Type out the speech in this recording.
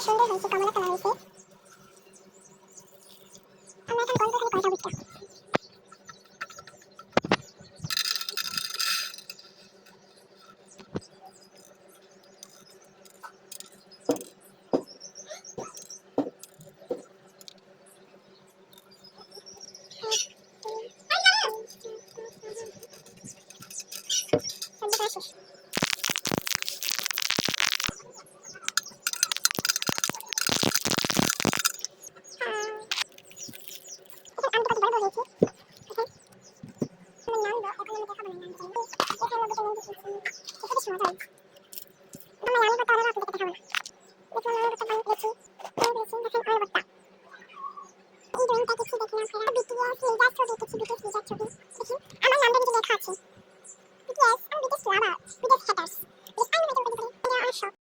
সুন্দর হয়েছে, কমলা কালার হয়েছে। আমরা এখন গল্প খালি কয়টা বুঝতে। শেষ।